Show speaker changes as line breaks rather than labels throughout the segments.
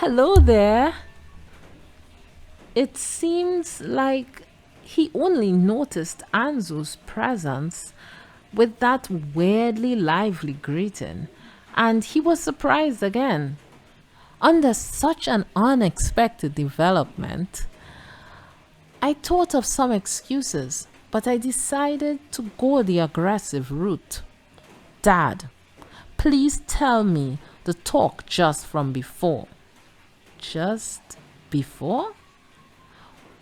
Hello there. It seems like he only noticed Anzu's presence with that weirdly lively greeting, and he was surprised again. Under such an unexpected development, I thought of some excuses, but I decided to go the aggressive route. Dad, please tell me the talk just from before. Just before?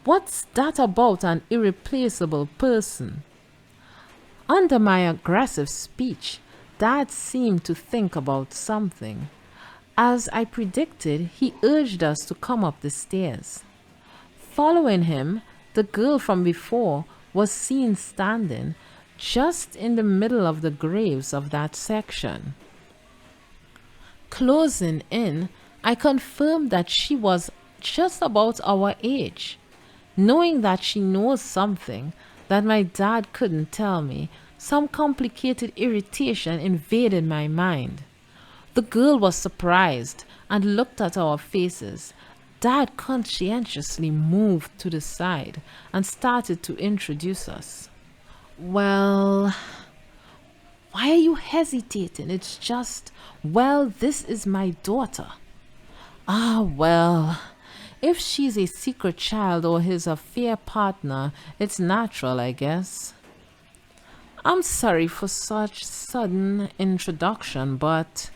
What's that about an irreplaceable person? Under my aggressive speech, Dad seemed to think about something. As I predicted, he urged us to come up the stairs. Following him, the girl from before was seen standing just in the middle of the graves of that section. Closing in, I confirmed that she was just about our age. Knowing that she knows something that my dad couldn't tell me, some complicated irritation invaded my mind. The girl was surprised and looked at our faces. Dad conscientiously moved to the side and started to introduce us. Well, why are you hesitating? It's just, well, this is my daughter. Ah, well, if she's a secret child or his affair partner, it's natural, I guess. I'm sorry for such sudden introduction, but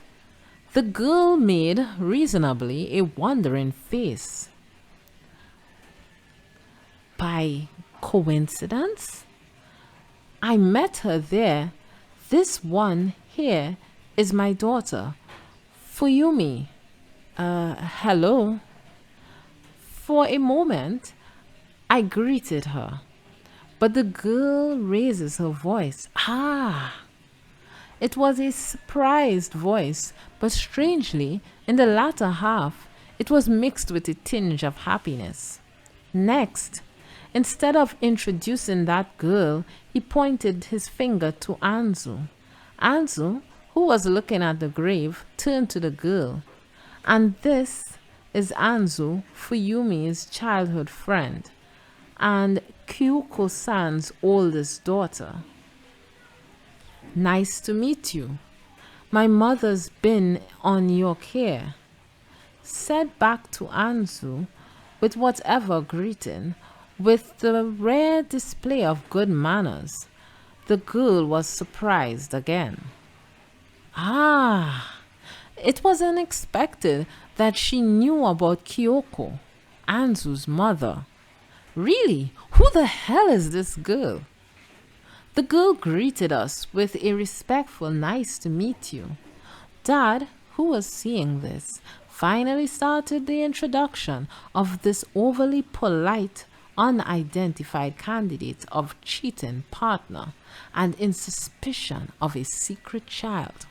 the girl made reasonably a wondering face. By coincidence? I met her there. This one here is my daughter, Fuyumi. Hello. For a moment, I greeted her, but the girl raises her voice. Ah! It was a surprised voice, but strangely, in the latter half, it was mixed with a tinge of happiness. Next, instead of introducing that girl, he pointed his finger to Anzu. Anzu, who was looking at the grave, turned to the girl. And this is Anzu, Fuyumi's childhood friend, and Kyuko-san's oldest daughter. Nice to meet you. My mother's been on your care. Said back to Anzu with whatever greeting, with the rare display of good manners. The girl was surprised again. Ah, it was unexpected that she knew about Kyoko, Anzu's mother. Really, who the hell is this girl? The girl greeted us with a respectful nice to meet you. Dad, who was seeing this, finally started the introduction of this overly polite, unidentified candidate of cheating partner and in suspicion of a secret child.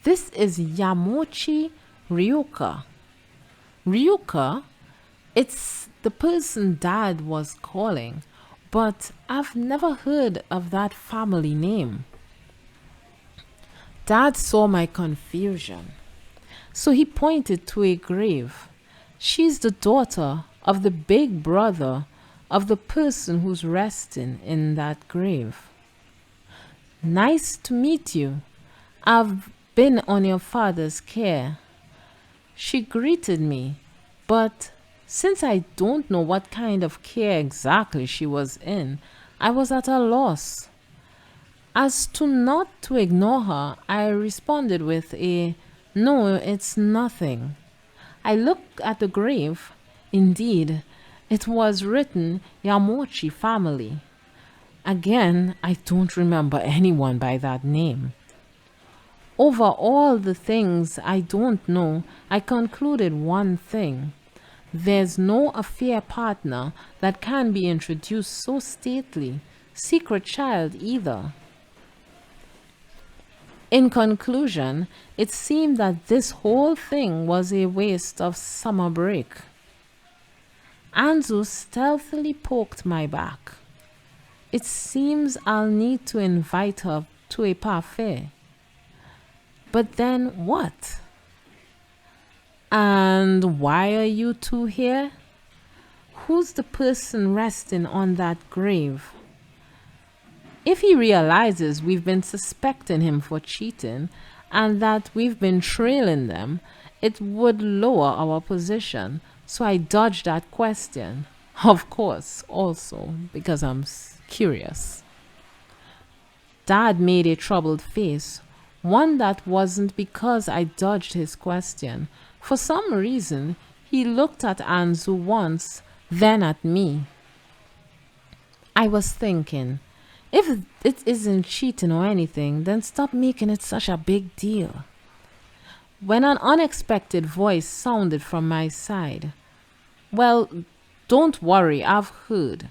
This is Yamochi Ryuka. Ryuka, it's the person Dad was calling, but I've never heard of that family name. Dad saw my confusion, so he pointed to a grave. She's the daughter of the big brother of the person who's resting in that grave. Nice to meet you. I've been on your father's care. She greeted me, but since I don't know what kind of care exactly she was in, I was at a loss. As to not to ignore her, I responded with a, "No, it's nothing." I looked at the grave. Indeed, it was written Yamochi family. Again, I don't remember anyone by that name. Over all the things I don't know, I concluded one thing. There's no affair partner that can be introduced so stately, secret child either. In conclusion, it seemed that this whole thing was a waste of summer break. Anzu stealthily poked my back. It seems I'll need to invite her to a parfait. But then what? And why are you two here? Who's the person resting on that grave? If he realizes we've been suspecting him for cheating and that we've been trailing them, it would lower our position. So I dodged that question. Of course, also because I'm curious. Dad made a troubled face, one that wasn't because I dodged his question. For some reason, he looked at Anzu once, then at me. I was thinking, if it isn't cheating or anything, then stop making it such a big deal. When an unexpected voice sounded from my side, well, don't worry, I've heard.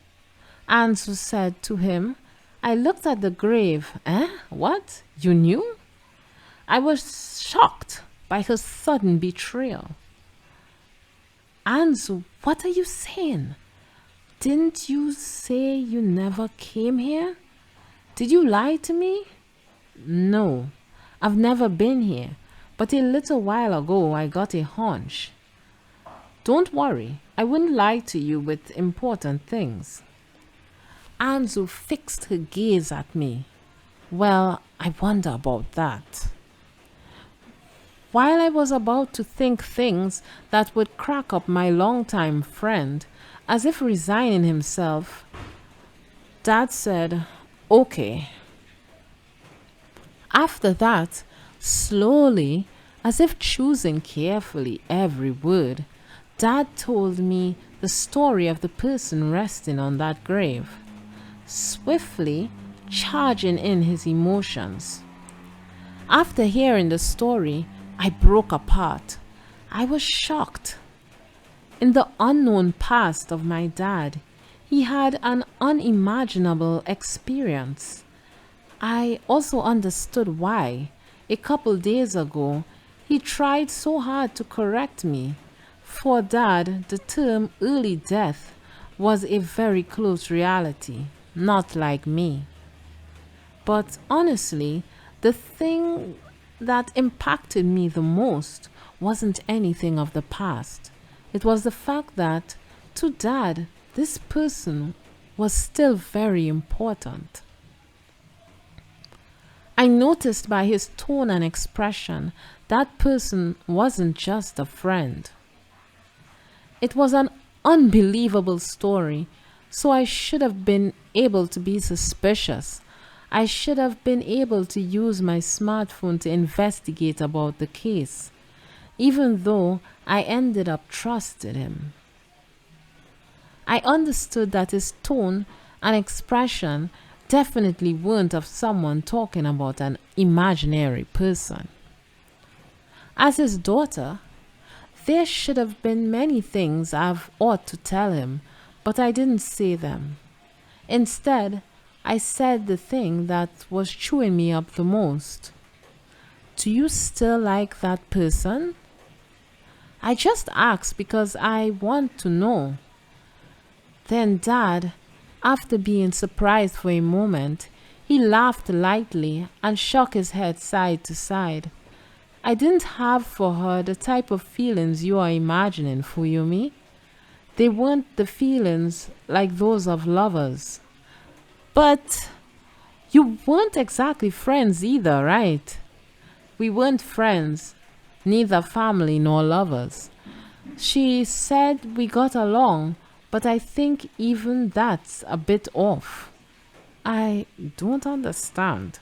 Anzu said to him. I looked at the grave. Eh? What? You knew? I was shocked by her sudden betrayal. Anzu, what are you saying? Didn't you say you never came here? Did you lie to me? No, I've never been here, but a little while ago I got a hunch. Don't worry, I wouldn't lie to you with important things. Anzu fixed her gaze at me. Well, I wonder about that. While I was about to think things that would crack up my longtime friend, as if resigning himself, Dad said, okay. After that, slowly, as if choosing carefully every word, Dad told me the story of the person resting on that grave, swiftly charging in his emotions. After hearing the story, I broke apart. I was shocked. In the unknown past of my dad, he had an unimaginable experience. I also understood why, a couple days ago, he tried so hard to correct me. For Dad, the term early death was a very close reality, not like me. But honestly, the thing that impacted me the most wasn't anything of the past. It was the fact that, to Dad, this person was still very important. I noticed by his tone and expression that person wasn't just a friend. It was an unbelievable story, so I should have been able to be suspicious. I should have been able to use my smartphone to investigate about the case, even though I ended up trusting him. I understood that his tone and expression definitely weren't of someone talking about an imaginary person. As his daughter, there should have been many things I've ought to tell him, but I didn't say them. Instead, I said the thing that was chewing me up the most. Do you still like that person? I just asked because I want to know. Then Dad, after being surprised for a moment, he laughed lightly and shook his head side to side. I didn't have for her the type of feelings you are imagining, Fuyumi. They weren't the feelings like those of lovers. But you weren't exactly friends either, right? We weren't friends, neither family nor lovers. She said we got along, but I think even that's a bit off. I don't understand.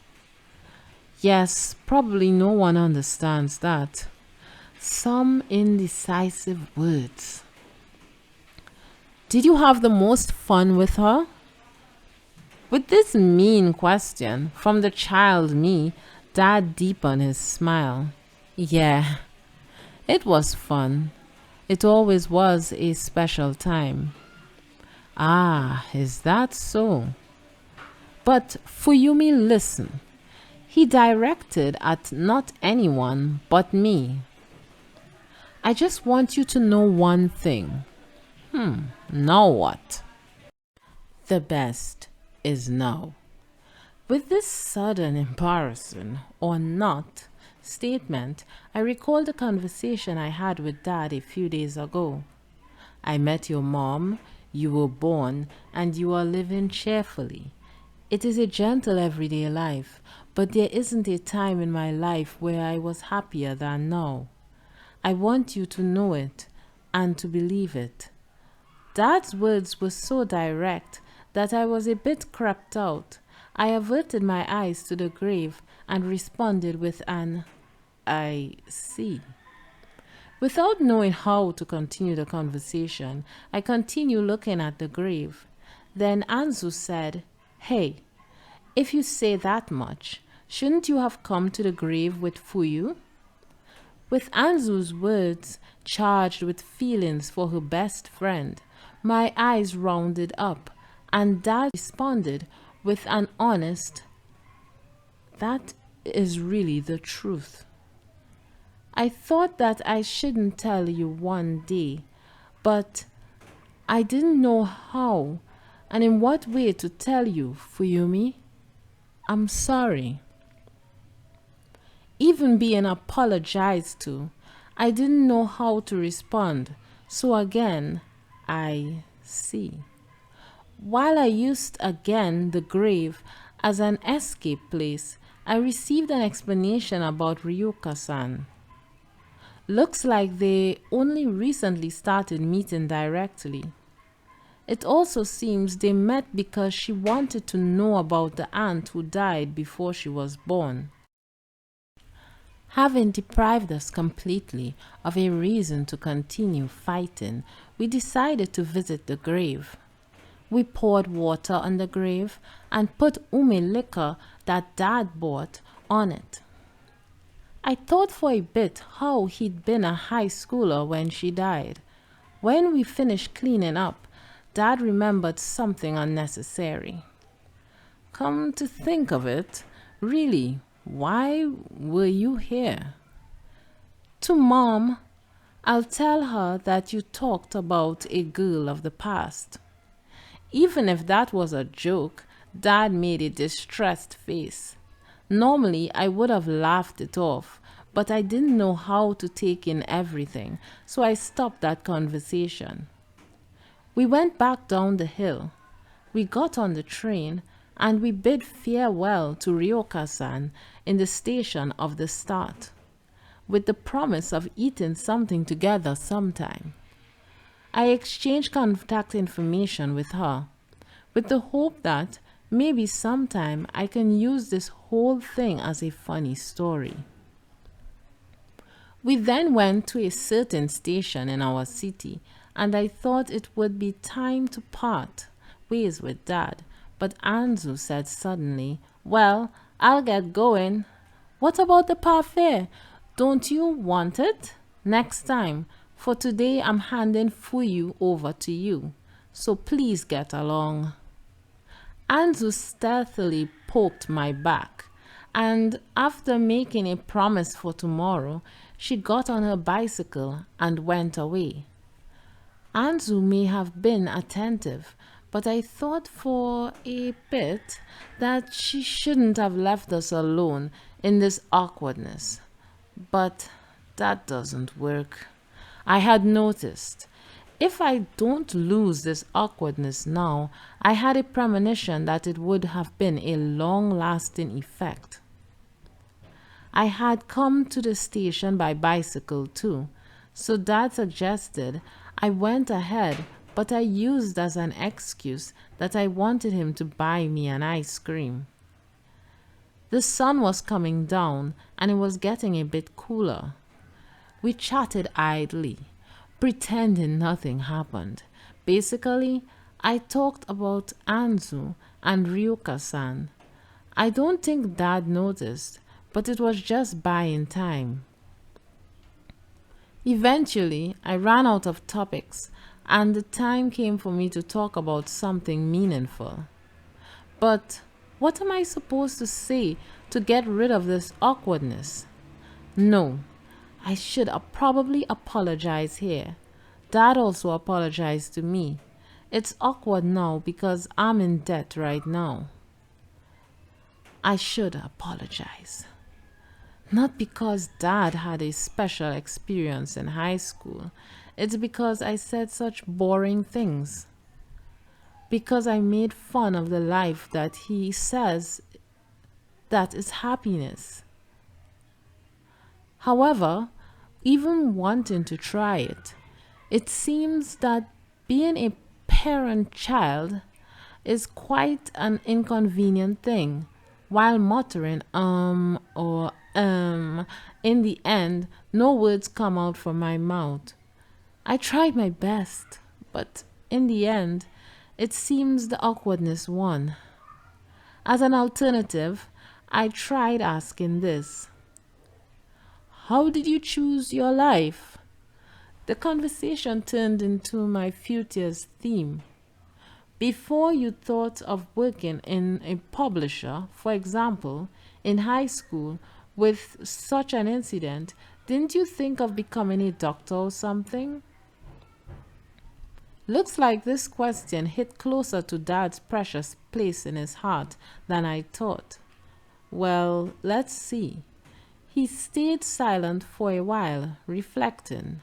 Yes, probably no one understands that. Some indecisive words. Did you have the most fun with her? With this mean question from the child me, Dad deepened his smile. Yeah, it was fun. It always was a special time. Ah, is that so? But Fuyumi, listen. He directed at not anyone but me. I just want you to know one thing. Now what? The best is now. With this sudden embarrassing or not, statement, I recalled the conversation I had with Dad a few days ago. I met your mom, you were born, and you are living cheerfully. It is a gentle everyday life, but there isn't a time in my life where I was happier than now. I want you to know it and to believe it. Dad's words were so direct that I was a bit crept out. I averted my eyes to the grave and responded with an I see. Without knowing how to continue the conversation, I continued looking at the grave. Then Anzu said, Hey, if you say that much, shouldn't you have come to the grave with Fuyu? With Anzu's words, charged with feelings for her best friend, my eyes rounded up, and Dad responded with an honest, That is really the truth. I thought that I shouldn't tell you one day, but I didn't know how and in what way to tell you, Fuyumi. I'm sorry. Even being apologized to, I didn't know how to respond, so again, I see. While I used again the grave as an escape place, I received an explanation about Ryuka-san. Looks like they only recently started meeting directly. It also seems they met because she wanted to know about the aunt who died before she was born. Having deprived us completely of a reason to continue fighting, we decided to visit the grave. We poured water on the grave and put ume liquor that Dad bought on it. I thought for a bit how he'd been a high schooler when she died. When we finished cleaning up, Dad remembered something unnecessary. Come to think of it, really, why were you here? To Mom, I'll tell her that you talked about a girl of the past. Even if that was a joke, Dad made a distressed face. Normally, I would have laughed it off, but I didn't know how to take in everything, so I stopped that conversation. We went back down the hill. We got on the train, and we bid farewell to Ryoka-san in the station of the start, with the promise of eating something together sometime. I exchanged contact information with her, with the hope that maybe sometime I can use this whole thing as a funny story. We then went to a certain station in our city, and I thought it would be time to part ways with Dad, but Anzu said suddenly, Well, I'll get going. What about the parfait? Don't you want it? Next time. For today I'm handing Fuyu over to you, so please get along. Anzu stealthily poked my back, and after making a promise for tomorrow, she got on her bicycle and went away. Anzu may have been attentive, but I thought for a bit that she shouldn't have left us alone in this awkwardness. But that doesn't work. I had noticed. If I don't lose this awkwardness now, I had a premonition that it would have been a long-lasting effect. I had come to the station by bicycle too, so Dad suggested I went ahead, but I used as an excuse that I wanted him to buy me an ice cream. The sun was coming down and it was getting a bit cooler. We chatted idly, pretending nothing happened. Basically, I talked about Anzu and Ryuka-san. I don't think Dad noticed, but it was just buying time. Eventually, I ran out of topics, and the time came for me to talk about something meaningful. But what am I supposed to say to get rid of this awkwardness? No, I should probably apologize here. Dad also apologized to me. It's awkward now because I'm in debt right now. I should apologize. Not because Dad had a special experience in high school. It's because I said such boring things. Because I made fun of the life that he says that is happiness. However, even wanting to try it, it seems that being a parent child is quite an inconvenient thing, while muttering or in the end, no words come out from my mouth. I tried my best, but in the end, it seems the awkwardness won. As an alternative, I tried asking this: how did you choose your life? The conversation turned into my future's theme. Before you thought of working in a publisher, for example, in high school, with such an incident, didn't you think of becoming a doctor or something? Looks like this question hit closer to Dad's precious place in his heart than I thought. Well, let's see. He stayed silent for a while, reflecting.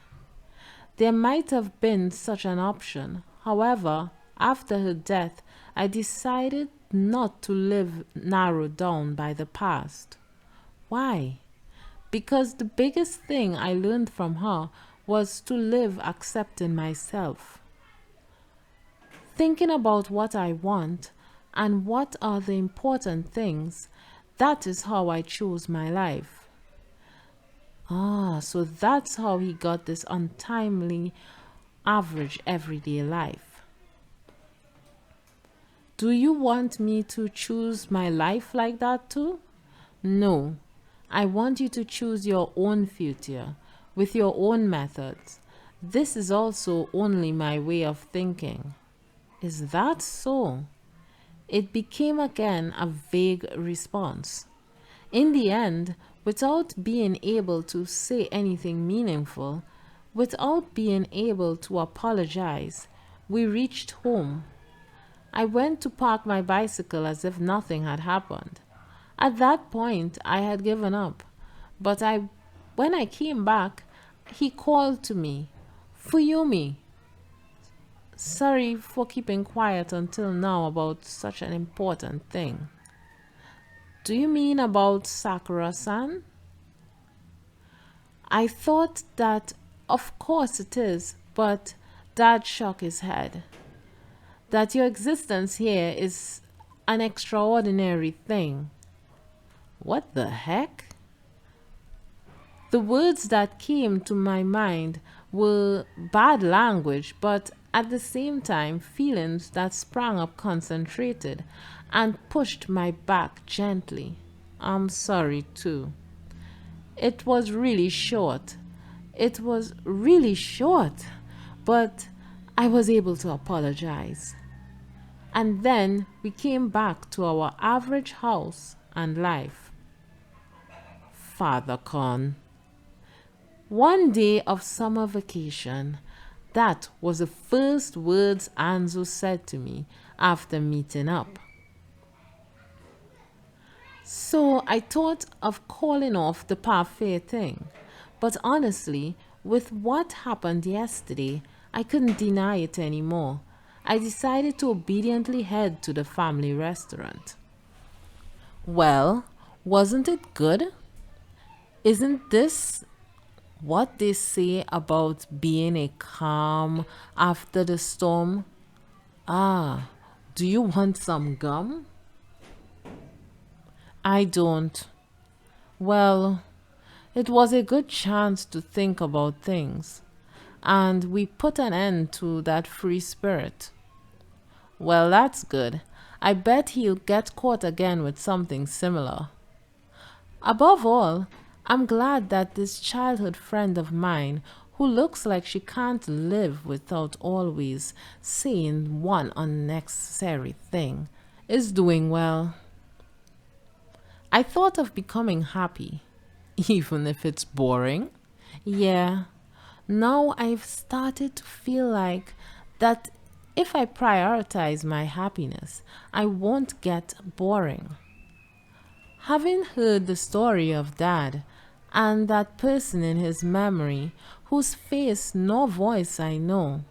There might have been such an option. However, after her death, I decided not to live narrowed down by the past. Why? Because the biggest thing I learned from her was to live accepting myself. Thinking about what I want and what are the important things, that is how I chose my life. Ah, so that's how he got this untimely, average everyday life. Do you want me to choose my life like that too? No. I want you to choose your own future with your own methods. This is also only my way of thinking. Is that so? It became again a vague response. In the end, without being able to say anything meaningful, without being able to apologize, we reached home. I went to park my bicycle as if nothing had happened. At that point, I had given up. But when I came back, he called to me, Fuyumi. Sorry for keeping quiet until now about such an important thing. Do you mean about Sakura-san? I thought that, of course it is, but Dad shook his head. That your existence here is an extraordinary thing. What the heck? The words that came to my mind were bad language, but at the same time, feelings that sprang up concentrated and pushed my back gently. I'm sorry, too. It was really short. It was really short, but I was able to apologize. And then we came back to our average house and life. Father Con. One day of summer vacation, that was the first words Anzu said to me after meeting up. So I thought of calling off the parfait thing, but honestly, with what happened yesterday, I couldn't deny it anymore. I decided to obediently head to the family restaurant. Well, wasn't it good? Isn't this what they say about being a calm after the storm? Ah, do you want some gum? I don't. Well, it was a good chance to think about things, and we put an end to that free spirit. Well, that's good. I bet he'll get caught again with something similar. Above all, I'm glad that this childhood friend of mine, who looks like she can't live without always saying one unnecessary thing, is doing well. I thought of becoming happy, even if it's boring. Yeah, now I've started to feel like that if I prioritize my happiness, I won't get boring. Having heard the story of Dad, and that person in his memory whose face nor voice I know.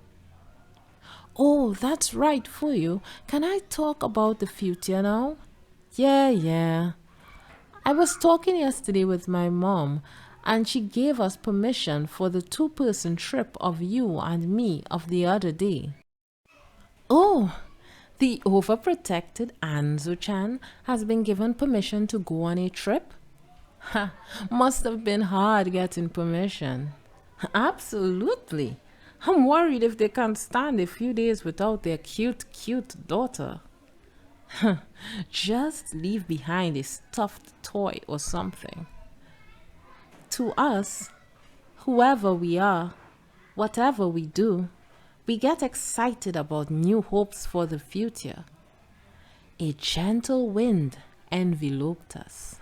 Oh, that's right for you. Can I talk about the future now? Yeah. I was talking yesterday with my mom, and she gave us permission for the two-person trip of you and me of the other day. Oh, the overprotected Anzu-chan has been given permission to go on a trip? Ha, must have been hard getting permission. Absolutely. I'm worried if they can't stand a few days without their cute daughter. Just leave behind a stuffed toy or something. To us, whoever we are, whatever we do, we get excited about new hopes for the future. A gentle wind enveloped us.